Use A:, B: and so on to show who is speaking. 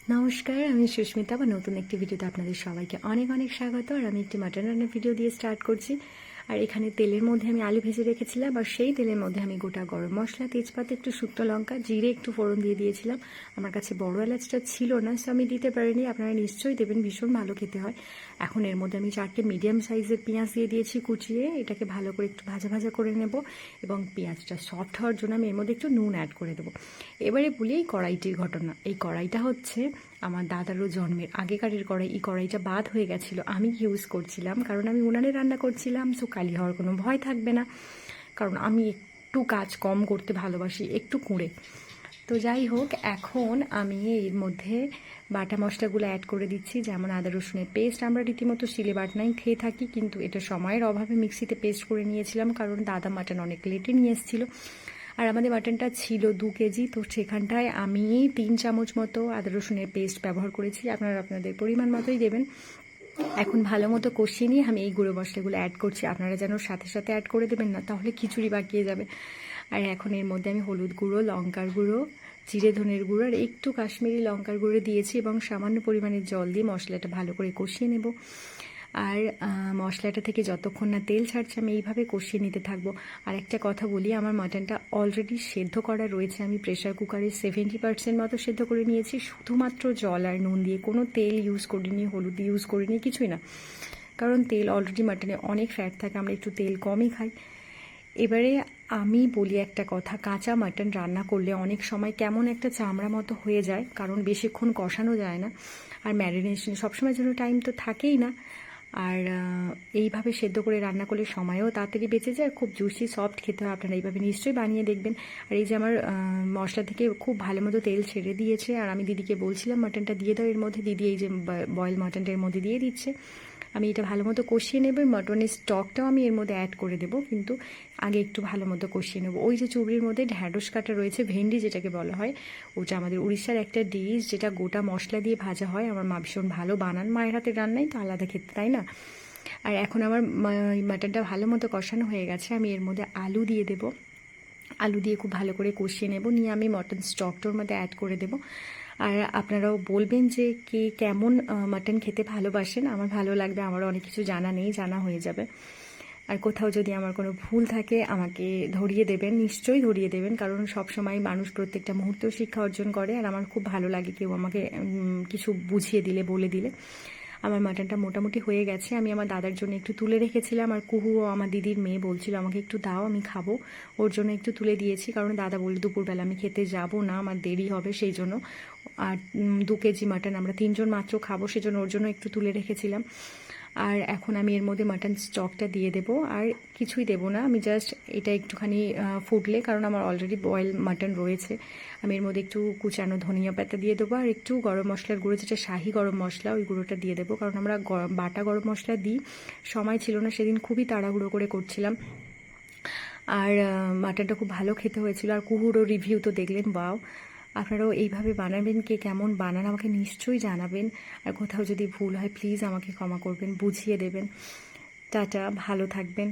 A: নমস্কার, আমি সুস্মিতা বা নতুন একটি ভিডিওতে আপনাদের সবাইকে অনেক অনেক স্বাগত। আর আমি একটি মাটন রান্নার ভিডিও দিয়ে স্টার্ট করছি। আর এখানে তেলের মধ্যে আমি আলু ভেজে রেখেছিলাম, আর সেই তেলের মধ্যে আমি গোটা গরম মশলা, তেজপাতা, একটু শুকনো লঙ্কা, জিরে একটু ফোড়ন দিয়ে দিয়েছিলাম। আমার কাছে বড় এলাচটা ছিল না, সো আমি দিতে পারিনি। আপনারা নিশ্চয়ই দেবেন, ভীষণ ভালো খেতে হয়। এখন এর মধ্যে আমি 4টে মিডিয়াম সাইজের পেঁয়াজ দিয়ে দিয়েছি কুচিয়ে। এটাকে ভালো করে একটু ভাজা ভাজা করে নেব, এবং পেঁয়াজটা সফট হওয়ার জন্য আমি এর মধ্যে একটু নুন অ্যাড করে দেবো। এবারে বলি এই কড়াইটির ঘটনা। এই কড়াইটা হচ্ছে আমার দাদারও জন্মের আগেকারের কড়াই। এই কড়াইটা বাদ হয়ে গেছিলো, আমি ইউজ করছিলাম, কারণ আমি উনানে রান্না করছিলাম। সো কালি হওয়ার কোনো ভয় থাকবে না, কারণ আমি একটু কাজ কম করতে ভালোবাসি, একটু কুঁড়ে। তো যাই হোক, এখন আমি এর মধ্যে বাটা মশলাগুলো অ্যাড করে দিচ্ছি। যেমন আদা রসুনের পেস্ট আমরা রীতিমতো শিলে বাটনাই খেয়ে থাকি, কিন্তু এটা সময়ের অভাবে মিক্সিতে পেস্ট করে নিয়েছিলাম, কারণ দাদা মাটন অনেক লেটে নিয়ে এসেছিলো। আর আমাদের মাটনটা ছিল 2 কেজি, তো সেখানটায় আমি 3 চামচ মতো আদা রসুনের পেস্ট ব্যবহার করেছি। আপনারা আপনাদের পরিমাণ মতোই দেবেন। এখন ভালো মতো কষিয়ে নিয়ে আমি এই গুঁড়ো মশলাগুলো অ্যাড করছি। আপনারা যেন সাথে সাথে অ্যাড করে দেবেন না, তাহলে খিচুড়ি বাকিয়ে যাবে। আর এখন এর মধ্যে আমি হলুদ গুঁড়ো, লঙ্কার গুঁড়ো, জিরে ধনের গুঁড়ো আর একটু কাশ্মীরি লঙ্কার গুঁড়ো দিয়েছি, এবং সামান্য পরিমাণে জল দিয়ে মশলাটা ভালো করে কষিয়ে নেব। আর মশলাটা থেকে যতক্ষণ না তেল ছাড়ছে আমি এইভাবে কষিয়ে নিতে থাকবো। আর একটা কথা বলি, আমার মাটনটা অলরেডি সেদ্ধ করা রয়েছে। আমি প্রেশার কুকারে 70% মতো সেদ্ধ করে নিয়েছি, শুধুমাত্র জল আর নুন দিয়ে। কোনো তেল ইউজ করিনি, হলুদ ইউজ করিনি, কিছুই না, কারণ তেল অলরেডি মাটনে অনেক ফ্যাট থাকে, আমরা একটু তেল কমই খাই। এবারে আমি বলি একটা কথা, কাঁচা মাটন রান্না করলে অনেক সময় কেমন একটা চামড়া মতো হয়ে যায়, কারণ বেশিক্ষণ কষানো যায় না। আর ম্যারিনেশন সবসময় জন্য টাইম তো থাকেই না। আর এইভাবে সেদ্ধ করে রান্না করলে সময়ও তাড়াতাড়ি বেঁচে যায়, খুব জুসি সফট খেতে হয়। আপনারা এইভাবে নিশ্চয়ই বানিয়ে দেখবেন। আর এই যে আমার মশলা থেকে খুব ভালো মতো তেল ছেড়ে দিয়েছে, আর আমি দিদিকে বলছিলাম মাটনটা দিয়ে দাও এর মধ্যে। দিদি এই যে বয়েল মাটনটা এর মধ্যে দিয়ে দিচ্ছে। আমি এটা ভালো মতো কষিয়ে নেব। মাটনের স্টকটাও আমি এর মধ্যে অ্যাড করে দেবো, কিন্তু আগে একটু ভালো মতো কষিয়ে নেব। ওই যে চুবড়ির মধ্যে ঢ্যাঁড়স কাটা রয়েছে, ভেন্ডি যেটাকে বলা হয়, ওটা আমাদের উড়িষ্যার একটা ডিশ, যেটা গোটা মশলা দিয়ে ভাজা হয়। আমার মা ভীষণ ভালো বানান, মায়ের হাতের রান্নাই তো আলাদা খেতে, তাই না? আর এখন আমার মাটনটা ভালো মতো কষানো হয়ে গেছে, আমি এর মধ্যে আলু দিয়ে দেবো। আলু দিয়ে খুব ভালো করে কষিয়ে নেব, নিয়ে আমি মটন স্টকটার মধ্যে অ্যাড করে দেবো। আর আপনারাও বলবেন যে কে কেমন মাটন খেতে ভালোবাসেন। আমার ভালো লাগবে, আমারও অনেক কিছু জানা নেই, জানা হয়ে যাবে। আর কোথাও যদি আমার কোনো ভুল থাকে আমাকে ধরিয়ে দেবেন, নিশ্চয়ই ধরিয়ে দেবেন, কারণ সবসময় মানুষ প্রত্যেকটা মুহূর্তেও শিক্ষা অর্জন করে। আর আমার খুব ভালো লাগে কেউ আমাকে কিছু বুঝিয়ে দিলে, বলে দিলে। আমার মাটনটা মোটামুটি হয়ে গেছে। আমি আমার দাদার জন্য একটু তুলে রেখেছিলাম, আর কুহুও আমার দিদির মেয়ে বলছিল আমাকে একটু দাও, আমি খাবো। ওর জন্য একটু তুলে দিয়েছি, কারণ দাদা বলল দুপুরবেলা আমি খেতে যাব না, আমার দেরি হবে, সেই জন্য। আর 2 কেজি মাটন আমরা 3 জন মাত্র খাবো, সেজন্য ওর জন্য একটু তুলে রেখেছিলাম। আর এখন আমি এর মধ্যে মাটন স্টকটা দিয়ে দেবো, আর কিছুই দেবো না। আমি জাস্ট এটা একটুখানি ফুটলে, কারণ আমার অলরেডি বয়েল মাটন রয়েছে, আমি এর মধ্যে একটু কুচানো ধনিয়া পাতা দিয়ে দেবো, আর একটু গরম মশলার গুঁড়ো, যেটা শাহি গরম মশলা, ওই গুঁড়োটা দিয়ে দেবো, কারণ আমরা বাটা গরম মশলা দিই। সময় ছিল না সেদিন, খুবই তাড়াহুড়ো করে করছিলাম। আর মাটনটা খুব ভালো খেতে হয়েছিল। আর কুহুরও রিভিউ তো দেখলেন, বাও। আপনারাও এইভাবে বানাবেন, কে কেমন বানান আমাকে নিশ্চয়ই জানাবেন। আর কোথাও যদি ভুল হয় প্লিজ আমাকে ক্ষমা করবেন, বুঝিয়ে দেবেন। টাটা, ভালো থাকবেন।